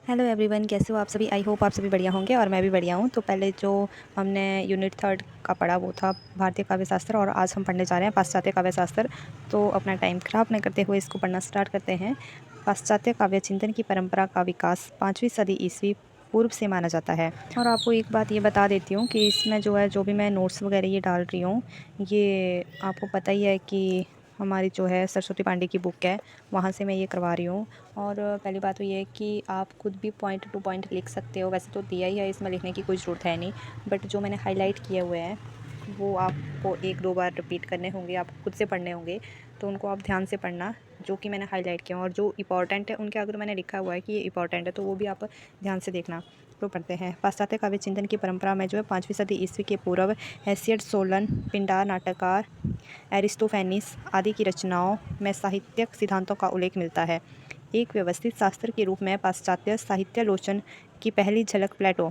Hello everyone, कैसे हो आप सभी। आई होप आप सभी बढ़िया होंगे और मैं भी बढ़िया हूँ। तो पहले जो हमने यूनिट 3 का पढ़ा वो था भारतीय काव्य शास्त्र, और आज हम पढ़ने जा रहे हैं पाश्चात्य काव्य शास्त्र। तो अपना टाइम खराब न करते हुए इसको पढ़ना स्टार्ट करते हैं। पाश्चात्य काव्य चिंतन की परंपरा का विकास 5वीं सदी ईस्वी पूर्व से माना जाता है। और आपको एक बात ये बता देती हूँ कि इसमें जो भी मैं नोट्स वगैरह ये डाल रही हूँ, ये आपको पता ही है कि हमारी जो है सरस्वती पांडे की बुक है, वहाँ से मैं ये करवा रही हूँ। और पहली बात तो ये है कि आप खुद भी पॉइंट टू पॉइंट लिख सकते हो। वैसे तो दिया ही है, इसमें लिखने की कोई ज़रूरत है नहीं, बट जो मैंने हाईलाइट किए हुए हैं वो आपको 1-2 बार रिपीट करने होंगे, आपको खुद से पढ़ने होंगे। तो उनको आप ध्यान से पढ़ना, जो कि मैंने हाईलाइट किया, और जो इंपॉर्टेंट है उनके अगर मैंने लिखा हुआ है कि ये इंपॉर्टेंट है तो वो भी आप ध्यान से देखना। तो पढ़ते हैं। पाश्चात्य काव्य चिंतन की परंपरा में जो है 5वीं सदी ईस्वी के पूर्व हैसियड, सोलन, पिंडार, नाटककार, एरिस्टोफेनिस आदि की रचनाओं में साहित्यिक सिद्धांतों का उल्लेख मिलता है। एक व्यवस्थित शास्त्र के रूप में पाश्चात्य साहित्यालोचन की पहली झलक प्लेटो,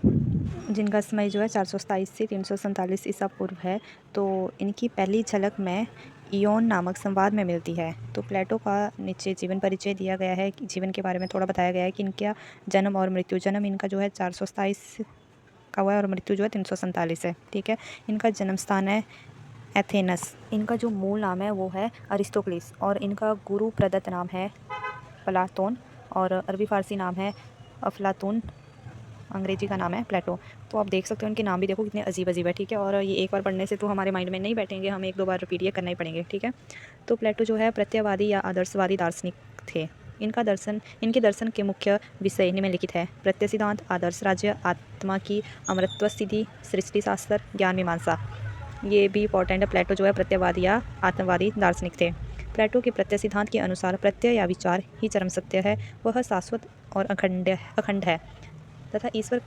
जिनका समय जो है 427 से 347 ईसा पूर्व है, तो इनकी पहली झलक में इयोन नामक संवाद में मिलती है। तो प्लेटो का नीचे जीवन परिचय दिया गया है, कि जीवन के बारे में थोड़ा बताया गया है कि इनका जन्म और मृत्यु, जन्म इनका जो है 427 का हुआ है और मृत्यु जो है 347 है। ठीक है। इनका जन्म स्थान है एथेनस। इनका जो मूल नाम है वो है अरिस्टोक्लिस, और इनका गुरु प्रदत्त नाम है प्लाटोन, और अरबी फ़ारसी नाम है अफलातून, अंग्रेजी का नाम है प्लेटो। तो आप देख सकते हो इनके नाम भी देखो कितने अजीब अजीब है। ठीक है। और ये एक बार पढ़ने से तो हमारे माइंड में नहीं बैठेंगे, हम 1-2 बार रिपीट ये करना ही पड़ेंगे। ठीक है। तो प्लेटो जो है प्रत्ययवादी या आदर्शवादी दार्शनिक थे। इनके दर्शन के मुख्य विषय निम्नलिखित है: प्रत्यय सिद्धांत, आदर्श राज्य, आत्मा की अमरत्व सिद्धि, सृष्टि शास्त्र, ज्ञान मीमांसा। ये भी इंपॉर्टेंट है। प्लेटो जो है प्रत्ययवादी या आत्मवादी दार्शनिक थे। प्लेटो के प्रत्यय सिद्धांत के अनुसार प्रत्यय या विचार ही चरम सत्य है, वह शाश्वत और अखंड है तथा ईश्वर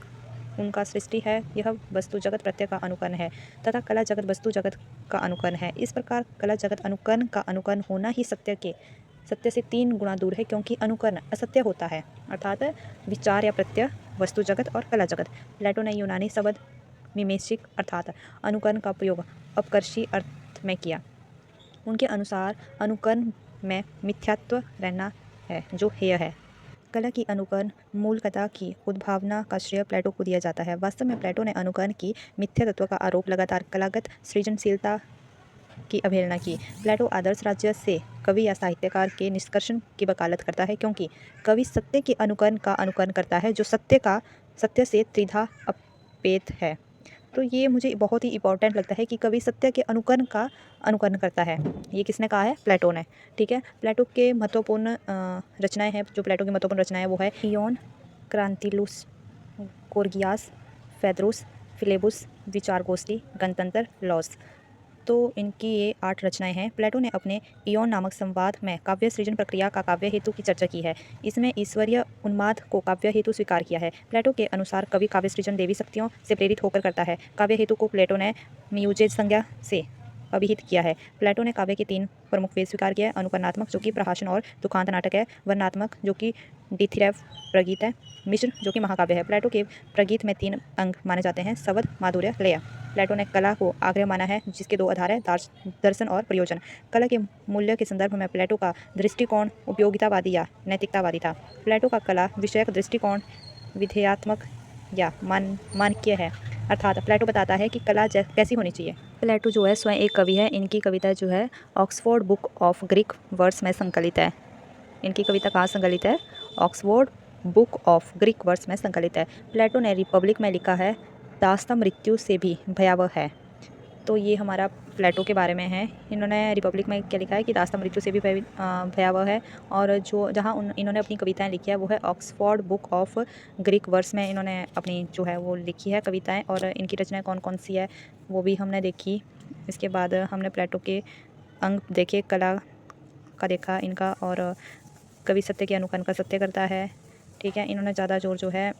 उनका सृष्टि है। यह वस्तु जगत प्रत्यय का अनुकरण है तथा कला जगत वस्तु जगत का अनुकरण है। इस प्रकार कला जगत अनुकरण का अनुकरण होना ही सत्य से 3 गुना दूर है, क्योंकि अनुकरण असत्य होता है, अर्थात विचार या प्रत्यय, वस्तु जगत और कला जगत। प्लेटो ने यूनानी शब्द मिमेसिक अर्थात अनुकरण का प्रयोग अपकर्षी अर्थ में किया। उनके अनुसार अनुकरण में मिथ्यात्व रहना है, जो हेय है। कला की अनुकरण मूलकता की उद्भावना का श्रेय प्लेटो को दिया जाता है। वास्तव में प्लेटो ने अनुकरण की मिथ्या तत्व का आरोप लगातार कलागत सृजनशीलता की अवहेलना की। प्लेटो आदर्श राज्य से कवि या साहित्यकार के निष्कर्षण की वकालत करता है, क्योंकि कवि सत्य के अनुकरण का अनुकरण करता है, जो सत्य से त्रिधा अपेत है। तो ये मुझे बहुत ही इंपॉर्टेंट लगता है कि कवि सत्य के अनुकरण का अनुकरण करता है। ये किसने कहा है? प्लेटो ने। ठीक है। प्लेटो के महत्वपूर्ण रचनाएं हैं, जो प्लेटो की महत्वपूर्ण रचनाएं वो है इयोन, क्रांतिलुस, गोर्गियास, फेदरुस, फिलेबुस, विचार गोष्ठी, गणतंत्र, लॉस। तो इनकी ये 8 रचनाएं हैं। प्लेटो ने अपने इयोन नामक संवाद में काव्य सृजन प्रक्रिया का काव्य हेतु की चर्चा की है। इसमें ईश्वरीय उन्माद को काव्य हेतु स्वीकार किया है। प्लेटो के अनुसार कवि काव्य सृजन देवी शक्तियों से प्रेरित होकर करता है। काव्य हेतु को प्लेटो ने म्यूजेज संज्ञा से अभिहित किया है। प्लेटो ने काव्य के 3 प्रमुख वेद स्वीकार किया है: अनुकरणात्मक, जो कि प्रहसन और दुखांत नाटक है; वर्णनात्मक, जो कि डिथिरैव प्रगीत है; मिश्र, जो कि महाकाव्य है। प्लेटो के प्रगीत में 3 अंग माने जाते हैं: शब्द, माधुर्य, लय। प्लेटो ने कला को आग्रह माना है, जिसके 2 आधार हैं: दर्शन और प्रयोजन। कला के मूल्य के संदर्भ में प्लेटो का दृष्टिकोण उपयोगितावादी या नैतिकतावादी था। प्लेटो का कला विषयक दृष्टिकोण विधेयात्मक या मानकीय है, अर्थात प्लेटो बताता है कि कला कैसी होनी चाहिए। प्लेटो जो है स्वयं एक कवि है। इनकी कविता जो है Oxford book of Greek verse में संकलित है। इनकी कविता कहाँ संकलित है? Oxford book of Greek verse में संकलित है। प्लेटो ने रिपब्लिक में लिखा है, दास्ता मृत्यु से भी भयावह है। तो ये हमारा प्लेटो के बारे में है। इन्होंने रिपब्लिक में क्या लिखा है कि दास्ता मृत्यु से भी भयावह है। और जो जहाँ इन्होंने अपनी कविताएं लिखी है वो है Oxford book of Greek verse में इन्होंने अपनी जो है वो लिखी है कविताएं। और इनकी रचनाएं कौन कौन सी है वो भी हमने देखी। इसके बाद हमने प्लेटो के अंग देखे, कला का देखा इनका, और कवि सत्य के अनुकरण का सत्य करता है। ठीक है। इन्होंने ज़्यादा जोर जो है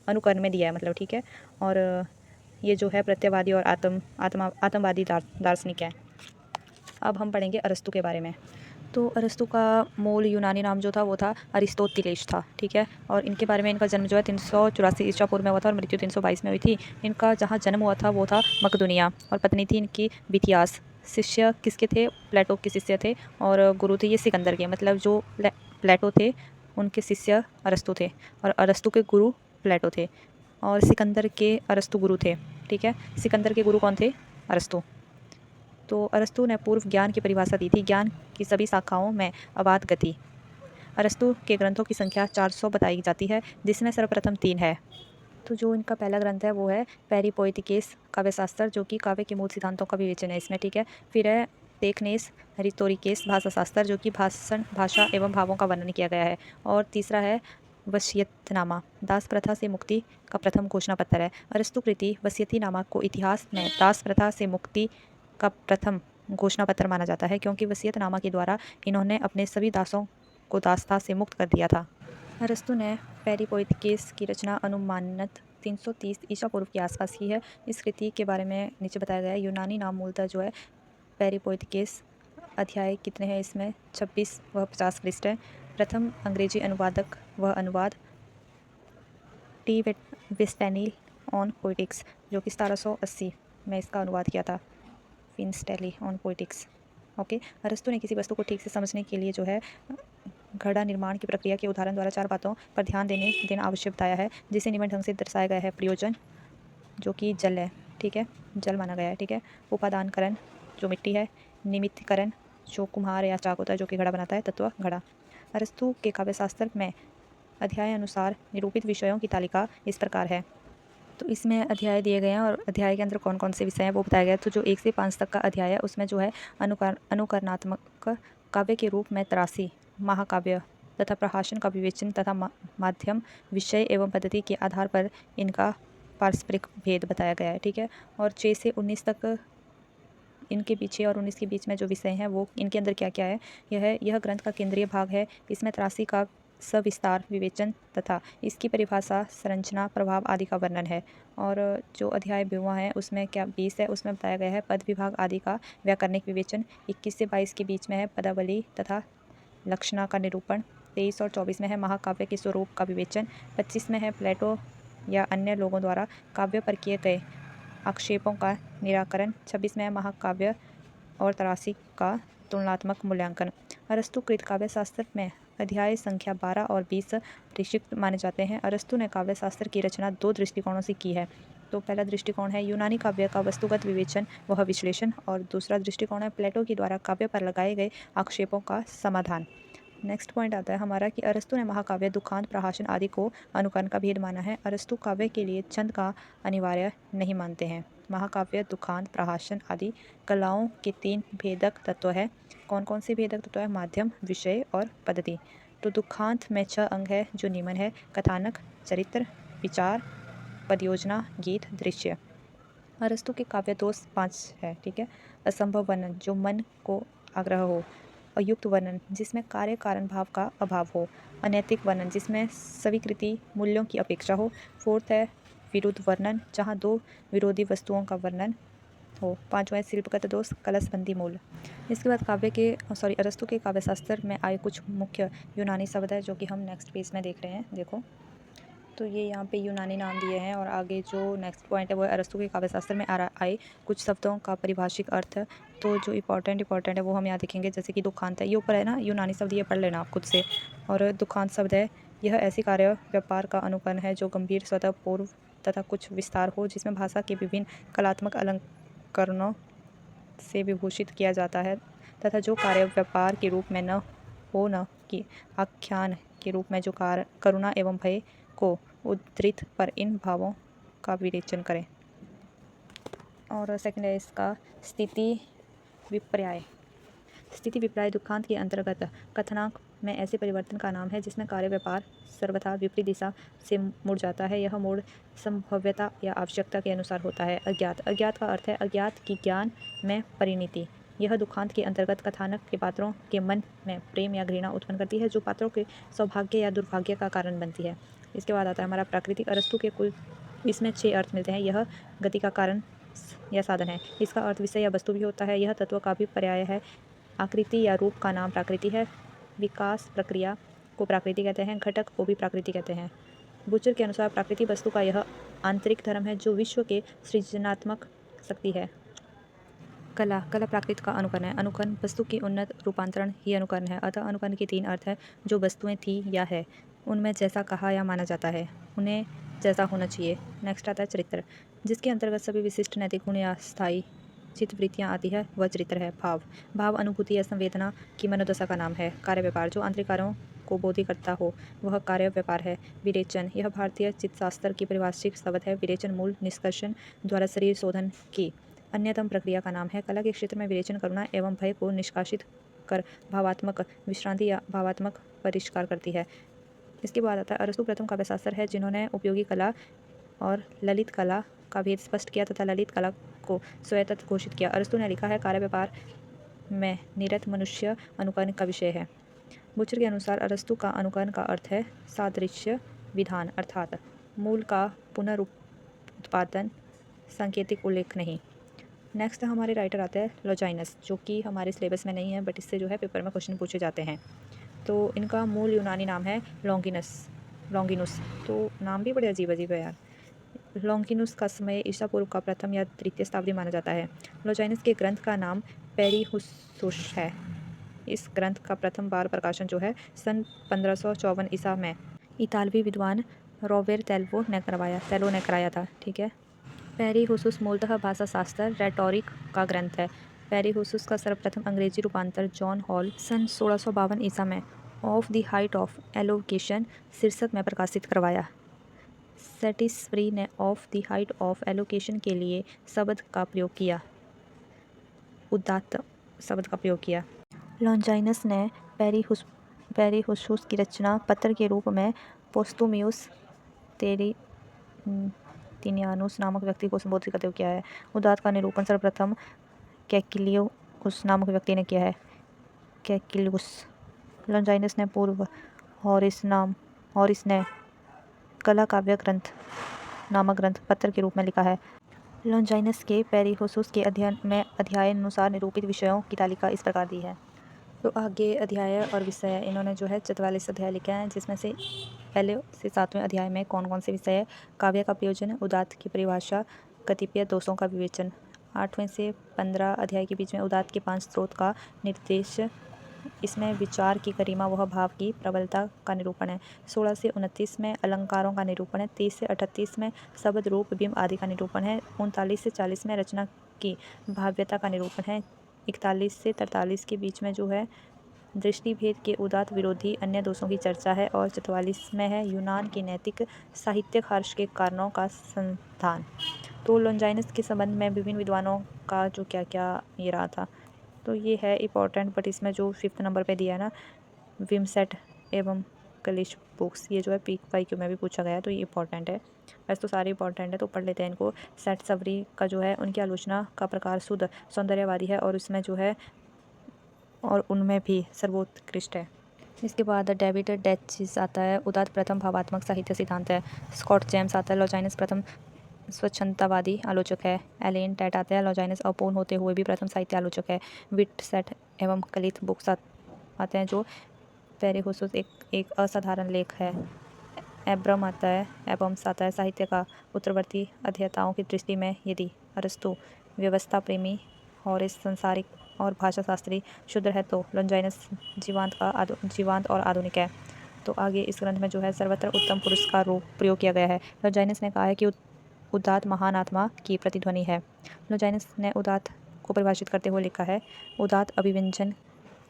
अनुकरण में दिया है, मतलब। ठीक है। और ये जो है प्रत्ययवादी और आत्मवादी दार्शनिक है। अब हम पढ़ेंगे अरस्तु के बारे में। तो अरस्तु का मूल यूनानी नाम जो था वो था अरिस्टोतिलेस था। ठीक है। और इनके बारे में, इनका जन्म जो है 384 ईसा पूर्व में हुआ था और मृत्यु 322 में हुई थी। इनका जहाँ जन्म हुआ था वो था मकदुनिया, और पत्नी थी इनकी बिथियास। शिष्य किसके थे? प्लेटो के शिष्य थे, और गुरु थे ये सिकंदर के। मतलब जो प्लेटो थे उनके शिष्य अरस्तु थे और अरस्तु के गुरु प्लेटो थे और सिकंदर के अरस्तु गुरु थे। ठीक है, सिकंदर के गुरु कौन थे? अरस्तु। तो अरस्तु ने पूर्व ज्ञान की परिभाषा दी थी, ज्ञान की सभी शाखाओं में अबाध गति। अरस्तु के ग्रंथों की संख्या 400 बताई जाती है, जिसमें सर्वप्रथम 3 है। तो जो इनका पहला ग्रंथ है वो है पेरिपोइटिकेस काव्यशास्त्र, जो कि काव्य के मूल सिद्धांतों का विवेचन है इसमें। ठीक है, फिर है टेक्नेस रिटोरिकेस भाषाशास्त्र, जो कि भाषा एवं भावों का वर्णन किया गया है। और तीसरा है वसीयतनामा, दास प्रथा से मुक्ति का प्रथम घोषणा पत्र है। अरस्तु कृति वसीयतनामा को इतिहास में दास प्रथा से मुक्ति का प्रथम घोषणा पत्र माना जाता है, क्योंकि वसीयतनामा के द्वारा इन्होंने अपने सभी दासों को दासता से मुक्त कर दिया था। अरस्तु ने पेरिपोइटिकेस की रचना अनुमानत 330 ईसा पूर्व के आसपास की है। इस कृति के बारे में नीचे बताया गया है। यूनानी नाम मूलतः जो है पेरिपोइटिकेस। अध्याय कितने हैं इसमें? 26 व 50 पृष्ठ है। प्रथम अंग्रेजी अनुवादक व अनुवाद टी विस्टैनी ऑन पोइटिक्स, जो कि 1780 में इसका अनुवाद किया था। विंस्टैली ऑन पोइटिक्स। ओके, अरस्तु ने किसी वस्तु को ठीक से समझने के लिए जो है घड़ा निर्माण की प्रक्रिया के उदाहरण द्वारा 4 बातों पर ध्यान देना आवश्यक बताया है, जिसे निम्न ढंग से दर्शाया गया है। प्रयोजन, जो कि जल है। ठीक है, जल माना गया है। ठीक है, उपादानकरण, जो मिट्टी है। निमित्तकरण, जो कुम्हार या चाक होता है जो कि घड़ा बनाता है। तत्व, घड़ा। अरस्तु के काव्यशास्त्र में अध्याय अनुसार निरूपित विषयों की तालिका इस प्रकार है। तो इसमें अध्याय दिए गए हैं और अध्याय के अंदर कौन कौन से विषय हैं वो बताया गया है। तो जो 1 से 5 तक का अध्याय है उसमें जो है अनुकरणात्मक काव्य के रूप में तरासी, महाकाव्य तथा प्रकाशन का विवेचन तथा माध्यम, विषय एवं पद्धति के आधार पर इनका पारस्परिक भेद बताया गया है। ठीक है, और 6 से 19 तक इनके पीछे और 19 के बीच में जो विषय हैं वो इनके अंदर क्या क्या है। यह ग्रंथ का केंद्रीय भाग है। इसमें तरासी का सविस्तार विवेचन तथा इसकी परिभाषा, संरचना, प्रभाव आदि का वर्णन है। और जो अध्याय 22वां है उसमें क्या 20 है, उसमें बताया गया है पद विभाग आदि का व्याकरणिक विवेचन। 21 से 22 के बीच में है पदावली तथा लक्षणा का निरूपण। 23 और 24 में है महाकाव्य के स्वरूप का विवेचन। 25 में है प्लेटो या अन्य लोगों द्वारा काव्य पर किए गए आक्षेपों का निराकरण। 26 में है महाकाव्य और तरासी का तुलनात्मक मूल्यांकन। अरस्तु कृत काव्यशास्त्र में अध्याय संख्या 12 और 20 प्रक्षिप्त माने जाते हैं। अरस्तु ने काव्यशास्त्र की रचना 2 दृष्टिकोणों से की है। तो पहला दृष्टिकोण है यूनानी काव्य का वस्तुगत विवेचन व विश्लेषण, और दूसरा दृष्टिकोण है प्लेटो के द्वारा काव्य पर लगाए गए आक्षेपों का समाधान। नेक्स्ट पॉइंट आता है हमारा कि अरस्तु ने महाकाव्य, दुखांत, प्रकाशन आदि को अनुकरण का भेद माना है। अरस्तु काव्य के लिए छंद का अनिवार्य नहीं मानते हैं। महाकाव्य, दुखांत, प्रकाशन आदि कलाओं के 3 भेदक तत्व है। कौन कौन से भेदक तत्व है? माध्यम, विषय और पद्धति। तो दुखांत में 6 अंग है जो निम्न है: कथानक, चरित्र, विचार, पदयोजना, गीत, दृश्य। अरस्तु के काव्य दोष 5 है। ठीक है, असंभव वर्णन, जो मन को आग्रह हो। अयुक्त वर्णन, जिसमें कार्य कारण भाव का अभाव हो। अनैतिक वर्णन, जिसमें स्वीकृति मूल्यों की अपेक्षा हो। फोर्थ है विरुद्ध वर्णन, जहाँ 2 विरोधी वस्तुओं का वर्णन हो। 5वां है शिल्पगत दोष, कलशबंदी मूल। इसके बाद अरस्तु के काव्यशास्त्र में आए कुछ मुख्य यूनानी शब्द है जो कि हम नेक्स्ट पेज में देख रहे हैं। देखो, तो ये यहाँ पे यूनानी नाम दिए हैं और आगे जो नेक्स्ट पॉइंट है वो है अरस्तु के काव्यशास्त्र में आए कुछ शब्दों का परिभाषिक अर्थ। तो जो इंपॉर्टेंट है वो हम यहाँ देखेंगे, जैसे कि दुखांत है, ये ऊपर है ना यूनानी शब्द, ये पढ़ लेना आप खुद से। और दुखांत शब्द है, यह ऐसी कार्य व्यापार का अनुकरण है जो गंभीर, स्वतः पूर्व तथा कुछ विस्तार हो, जिसमें भाषा के विभिन्न कलात्मक अलंकरणों से विभूषित किया जाता है, तथा जो कार्य व्यापार के रूप में न हो, न कि आख्यान के रूप में जो करुणा एवं भय को उद्धृत पर इन भावों का विवेचन करें। और सेकंड है इसका स्थिति विपर्याय। स्थिति विपर्याय दुखांत के अंतर्गत कथनांक में ऐसे परिवर्तन का नाम है जिसमें कार्य व्यापार सर्वथा विपरीत दिशा से मुड़ जाता है। यह मोड़ संभव्यता या आवश्यकता के अनुसार होता है। अज्ञात का अर्थ है अज्ञात की ज्ञान में परिणति। यह दुखांत के अंतर्गत कथानक के पात्रों के मन में प्रेम या घृणा उत्पन्न करती है, जो पात्रों के सौभाग्य या दुर्भाग्य का कारण बनती है। इसके बाद आता है हमारा प्राकृतिक। अरस्तु के कुल इसमें 6 अर्थ मिलते हैं। यह गति का कारण या साधन है। इसका अर्थ विषय या वस्तु भी होता है। यह तत्व का भी पर्याय है। आकृति या रूप का नाम प्राकृति है। विकास प्रक्रिया को प्राकृति कहते हैं। घटक को भी प्राकृति कहते हैं। बुचर के अनुसार प्राकृतिक वस्तु का यह आंतरिक धर्म है जो विश्व के सृजनात्मक शक्ति है। कला प्राकृत का अनुकरण है। अनुकरण वस्तु की उन्नत रूपांतरण ही अनुकरण है। अतः अनुकरण के 3 अर्थ हैं। जो वस्तुएं थी या है, उनमें जैसा कहा या माना जाता है, उन्हें जैसा होना चाहिए। नेक्स्ट आता है चरित्र, जिसके अंतर्गत सभी विशिष्ट नैतिक गुण या स्थायी चित्तवृत्तियाँ आती है, वह चरित्र है। भाव अनुभूति या संवेदना की मनोदशा का नाम है। कार्य व्यापार, जो आंतरिक कार्यों को बोधी करता हो, वह कार्य व्यापार है। विरेचन, यह भारतीय चित्तशास्त्र की परिभाषिक शब्द है। विरेचन मूल निष्कर्षण द्वारा शरीर शोधन की अन्यतम प्रक्रिया का नाम है। कला के क्षेत्र में विरेचन करुणा एवं भय को निष्कासित कर भावात्मक विश्रांति या भावात्मक परिष्कार करती है। इसके बाद आता है अरस्तु प्रथम काव्यशास्त्र है, जिन्होंने उपयोगी कला और ललित कला का भेद स्पष्ट किया तथा ललित कला को स्वतंत्र घोषित किया। अरस्तु ने लिखा है, कार्य व्यापार में निरत मनुष्य अनुकरण का विषय है। बुचर के अनुसार अरस्तु का अनुकरण का अर्थ है सादृश्य विधान, अर्थात मूल का पुनरुत्पादन, सांकेतिक उल्लेख नहीं। नेक्स्ट हमारे राइटर आते हैं लॉन्जाइनस, जो कि हमारे सिलेबस में नहीं है, बट इससे जो है पेपर में क्वेश्चन पूछे जाते हैं। तो इनका मूल यूनानी नाम है लॉन्गिनुस। तो नाम भी बड़े अजीब अजीब है यार। लॉन्गिनुस का समय ईसा पूर्व का प्रथम या तृतीय शताब्दी माना जाता है। लॉन्जाइनस के ग्रंथ का नाम पेरिहुसुस है। इस ग्रंथ का प्रथम बार प्रकाशन जो है सन 1554 ईसा में इतालवी विद्वान रॉबेर तेल्वो ने कराया था। ठीक है। पेरिहुसुस मूलतः भाषा शास्त्र रेटोरिक का ग्रंथ है। पेरिहुसुस का सर्वप्रथम अंग्रेजी रूपांतर जॉन हॉल सन 1652 ईसा में of the height of allocation शीर्षक में प्रकाशित करवाया। सेटिसफ्री ने of the height of allocation के लिए शब्द का प्रयोग किया। लॉन्जाइनस ने पेरिहुसुस की रचना पत्र के रूप में पोस्तुमियुस तिनियानुस नामक व्यक्ति को संबोधित करते हुए किया है। उदात्त का निरूपण सर्वप्रथम कैकिलियुस नामक व्यक्ति ने किया है। कैकिलियुस। लॉन्जाइनस ने पूर्व हॉरिस ने कला काव्य ग्रंथ नामक ग्रंथ पत्र के रूप में लिखा है। लॉन्जाइनस के पेरिहुसुस के अध्ययन में अध्यायानुसार निरूपित विषयों की तालिका इस प्रकार दी है। तो आगे अध्याय और विषय इन्होंने जो है 44 अध्याय लिखे हैं, जिसमें से पहले से 7वें अध्याय में कौन कौन से विषय है, काव्य का प्रयोजन, उदात्त की परिभाषा, कतिपय दोषों का विवेचन। 8वें से 15 अध्याय के बीच में उदात्त के 5 स्रोत का निर्देश, इसमें विचार की गरिमा वह भाव की प्रबलता का निरूपण है। 16 से 29 में अलंकारों का निरूपण है। 30 से 38 में शब्द रूप बिंब आदि का निरूपण है। 39 से 40 में रचना की भाव्यता का निरूपण है। 41 से 43 के बीच में जो है दृष्टि भेद के उदात्त विरोधी अन्य दोषों की चर्चा है। और 44 में है यूनान के नैतिक साहित्यिक हर्ष के कारणों का संधान। तो लॉन्जाइनस के संबंध में विभिन्न विद्वानों का जो क्या क्या ये रहा था, तो ये है इम्पोर्टेंट। बट इसमें जो 5th नंबर पे दिया है ना, विमसेट एवं कलिश बुक्स, ये जो है PQ में भी पूछा गया है, तो ये इंपॉर्टेंट है। वैसे तो सारे इंपॉर्टेंट है, तो पढ़ लेते हैं इनको। सेट सवरी का जो है उनकी आलोचना का प्रकार शुद्ध सौंदर्यवादी है, और इसमें जो है और उनमें भी सर्वोत्कृष्ट है। इसके बाद डेविड डैचिस आता है, उदात्त प्रथम भावात्मक साहित्य सिद्धांत है। स्कॉट जेम्स आता है, लॉन्जाइनस प्रथम स्वच्छंदतावादी आलोचक है। एलेन टैट आते हैं, लॉन्जाइनस अपूर्ण होते हुए भी प्रथम साहित्य आलोचक है। विटसेट एवं कलिथ बुक्स आते हैं, जो पेरिहुसुस एक असाधारण लेख है। एब्रम आता है, एबम्स आता है, साहित्य का उत्तरवर्ती अध्येताओं की दृष्टि में यदि अरस्तु व्यवस्था प्रेमी, हॉरिस संसारिक और भाषा शास्त्री शुद्र है, तो लॉन्जाइनस जीवांत और आधुनिक है। तो आगे इस ग्रंथ में जो है सर्वत्र उत्तम पुरुष का रूप प्रयोग किया गया है। लॉन्जाइनस ने कहा है कि उदात्त महान आत्मा की प्रतिध्वनि है। लॉन्जाइनस ने उदात्त को परिभाषित करते हुए लिखा है, उदात्त अभिव्यंजन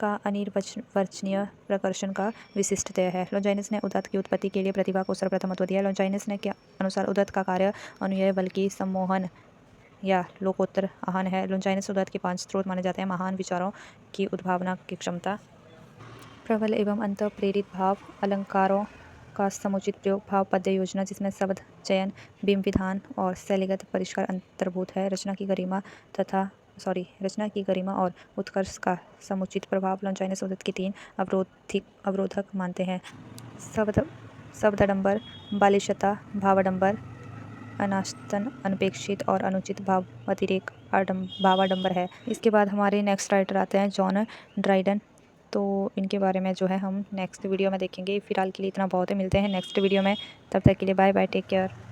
का अनिर्वचनीय प्रकर्षण का विशिष्टतय है। लॉन्जाइनस ने उदात्त की उत्पत्ति के लिए प्रतिभा को सर्वप्रथमत्व दिया। लॉन्जाइनस ने के अनुसार उदात्त का कार्य अनुयय बल्कि सम्मोहन या लोकोत्तर आह्वान है। लॉन्जाइनस उदात्त के 5 स्रोत माने जाते हैं। महान विचारों की उद्भावना की क्षमता, प्रबल एवं अंत प्रेरित भाव, अलंकारों का समुचित प्रयोग, भाव पद्य योजना जिसमें शब्द चयन, बिंब विधान और शैलीगत परिष्कार अंतर्भूत है, रचना की गरिमा और उत्कर्ष का समुचित प्रभाव। लॉन्जाइनस उदात्त के 3 अवरोधक मानते हैं। शब्दाडंबर, बालिशता, भावाडंबर, अनास्तन, अनपेक्षित और अनुचित भावातिरेक भावाडंबर है। इसके बाद हमारे नेक्स्ट राइटर आते हैं जॉन ड्राइडन। तो इनके बारे में जो है हम नेक्स्ट वीडियो में देखेंगे। फिलहाल के लिए इतना बहुत है, मिलते हैं नेक्स्ट वीडियो में। तब तक के लिए बाय बाय, टेक केयर।